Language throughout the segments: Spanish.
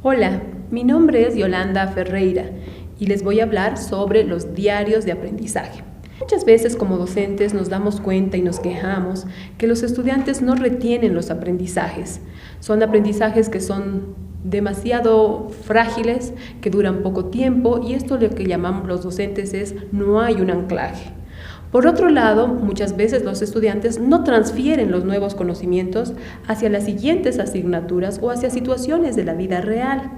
Hola, mi nombre es Yolanda Ferreira y les voy a hablar sobre los diarios de aprendizaje. Muchas veces como docentes nos damos cuenta y nos quejamos que los estudiantes no retienen los aprendizajes. Son aprendizajes que son demasiado frágiles, que duran poco tiempo y esto lo que llamamos los docentes es no hay un anclaje. Por otro lado, muchas veces los estudiantes no transfieren los nuevos conocimientos hacia las siguientes asignaturas o hacia situaciones de la vida real.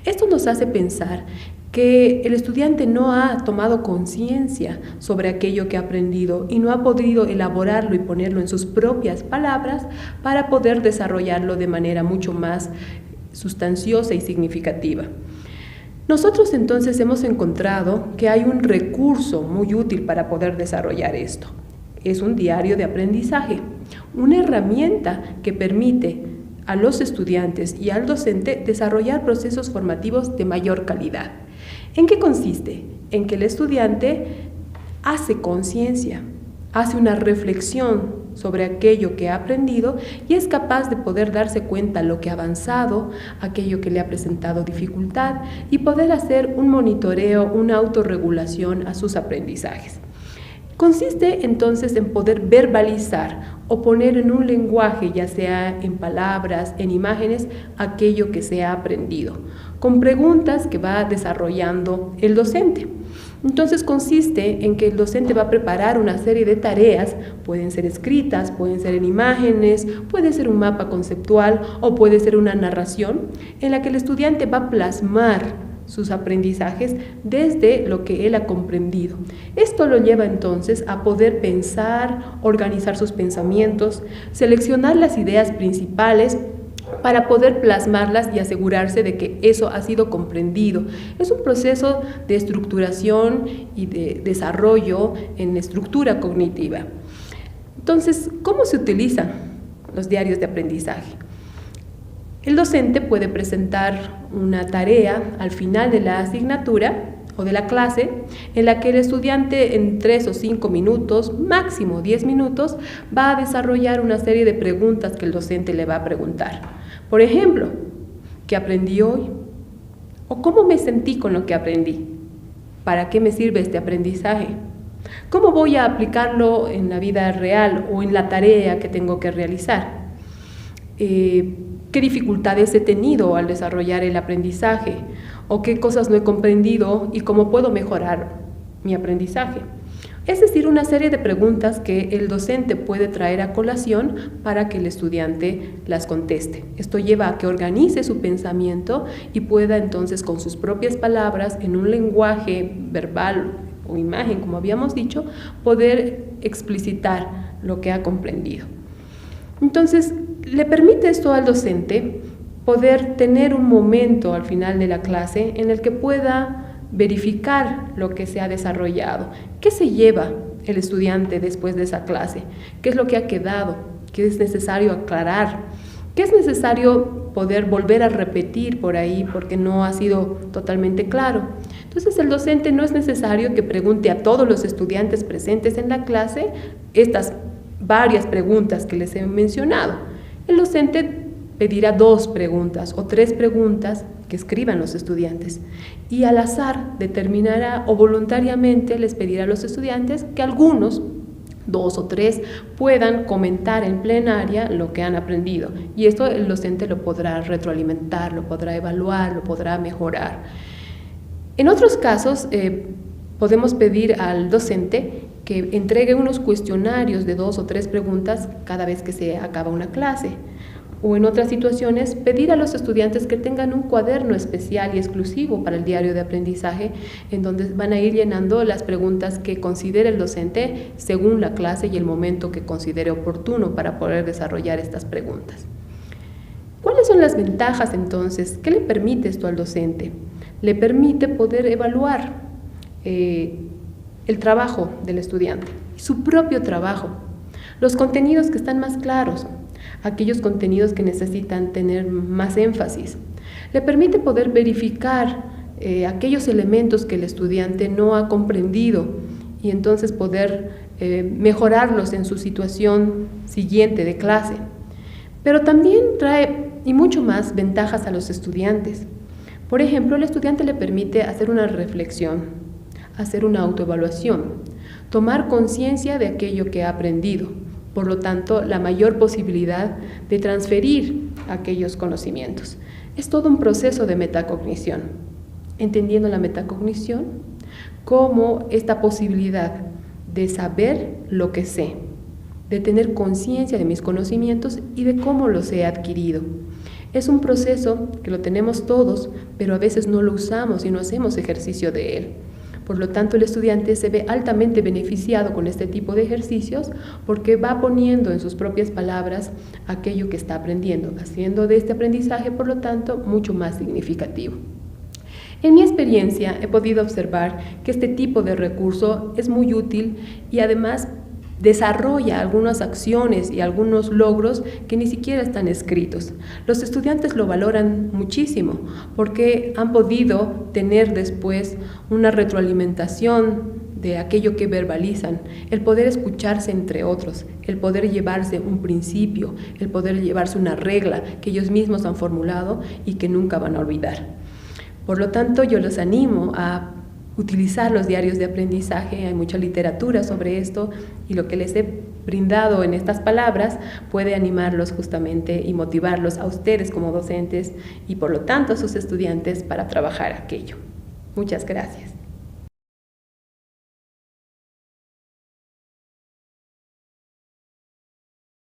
Esto nos hace pensar que el estudiante no ha tomado conciencia sobre aquello que ha aprendido y no ha podido elaborarlo y ponerlo en sus propias palabras para poder desarrollarlo de manera mucho más sustanciosa y significativa. Nosotros entonces hemos encontrado que hay un recurso muy útil para poder desarrollar esto. Es un diario de aprendizaje, una herramienta que permite a los estudiantes y al docente desarrollar procesos formativos de mayor calidad. ¿En qué consiste? En que el estudiante hace conciencia, hace una reflexión sobre aquello que ha aprendido y es capaz de poder darse cuenta lo que ha avanzado, aquello que le ha presentado dificultad y poder hacer un monitoreo, una autorregulación a sus aprendizajes. Consiste entonces en poder verbalizar o poner en un lenguaje, ya sea en palabras, en imágenes, aquello que se ha aprendido, con preguntas que va desarrollando el docente. Entonces consiste en que el docente va a preparar una serie de tareas, pueden ser escritas, pueden ser en imágenes, puede ser un mapa conceptual o puede ser una narración, en la que el estudiante va a plasmar sus aprendizajes desde lo que él ha comprendido. Esto lo lleva entonces a poder pensar, organizar sus pensamientos, seleccionar las ideas principales para poder plasmarlas y asegurarse de que eso ha sido comprendido. Es un proceso de estructuración y de desarrollo en estructura cognitiva. Entonces, ¿cómo se utilizan los diarios de aprendizaje? El docente puede presentar una tarea al final de la asignatura o de la clase en la que el estudiante en 3 o 5 minutos, máximo 10 minutos, va a desarrollar una serie de preguntas que el docente le va a preguntar. Por ejemplo, ¿qué aprendí hoy? ¿O cómo me sentí con lo que aprendí? ¿Para qué me sirve este aprendizaje? ¿Cómo voy a aplicarlo en la vida real o en la tarea que tengo que realizar? ¿Qué dificultades he tenido al desarrollar el aprendizaje? ¿O qué cosas no he comprendido y cómo puedo mejorar mi aprendizaje? Es decir, una serie de preguntas que el docente puede traer a colación para que el estudiante las conteste. Esto lleva a que organice su pensamiento y pueda entonces con sus propias palabras, en un lenguaje verbal o imagen, como habíamos dicho, poder explicitar lo que ha comprendido. Entonces, le permite esto al docente poder tener un momento al final de la clase en el que pueda verificar lo que se ha desarrollado. ¿Qué se lleva el estudiante después de esa clase? ¿Qué es lo que ha quedado? ¿Qué es necesario aclarar? ¿Qué es necesario poder volver a repetir por ahí porque no ha sido totalmente claro? Entonces el docente no es necesario que pregunte a todos los estudiantes presentes en la clase estas varias preguntas que les he mencionado. El docente pedirá 2 preguntas o 3 preguntas que escriban los estudiantes y al azar determinará o voluntariamente les pedirá a los estudiantes que algunos, 2 o 3, puedan comentar en plenaria lo que han aprendido y esto el docente lo podrá retroalimentar, lo podrá evaluar, lo podrá mejorar. En otros casos podemos pedir al docente que entregue unos cuestionarios de 2 o 3 preguntas cada vez que se acaba una clase. O en otras situaciones, pedir a los estudiantes que tengan un cuaderno especial y exclusivo para el diario de aprendizaje, en donde van a ir llenando las preguntas que considere el docente según la clase y el momento que considere oportuno para poder desarrollar estas preguntas. ¿Cuáles son las ventajas entonces? ¿Qué le permite esto al docente? Le permite poder evaluar el trabajo del estudiante, su propio trabajo, los contenidos que están más claros, aquellos contenidos que necesitan tener más énfasis. Le permite poder verificar aquellos elementos que el estudiante no ha comprendido y entonces poder mejorarlos en su situación siguiente de clase. Pero también trae, y mucho más, ventajas a los estudiantes. Por ejemplo, el estudiante le permite hacer una reflexión, hacer una autoevaluación, tomar conciencia de aquello que ha aprendido, por lo tanto, la mayor posibilidad de transferir aquellos conocimientos. Es todo un proceso de metacognición, entendiendo la metacognición como esta posibilidad de saber lo que sé, de tener conciencia de mis conocimientos y de cómo los he adquirido. Es un proceso que lo tenemos todos, pero a veces no lo usamos y no hacemos ejercicio de él. Por lo tanto, el estudiante se ve altamente beneficiado con este tipo de ejercicios porque va poniendo en sus propias palabras aquello que está aprendiendo, haciendo de este aprendizaje, por lo tanto, mucho más significativo. En mi experiencia he podido observar que este tipo de recurso es muy útil y además desarrolla algunas acciones y algunos logros que ni siquiera están escritos. Los estudiantes lo valoran muchísimo porque han podido tener después una retroalimentación de aquello que verbalizan, el poder escucharse entre otros, el poder llevarse un principio, el poder llevarse una regla que ellos mismos han formulado y que nunca van a olvidar. Por lo tanto, yo los animo a utilizar los diarios de aprendizaje. Hay mucha literatura sobre esto y lo que les he brindado en estas palabras puede animarlos justamente y motivarlos a ustedes como docentes y por lo tanto a sus estudiantes para trabajar aquello. Muchas gracias.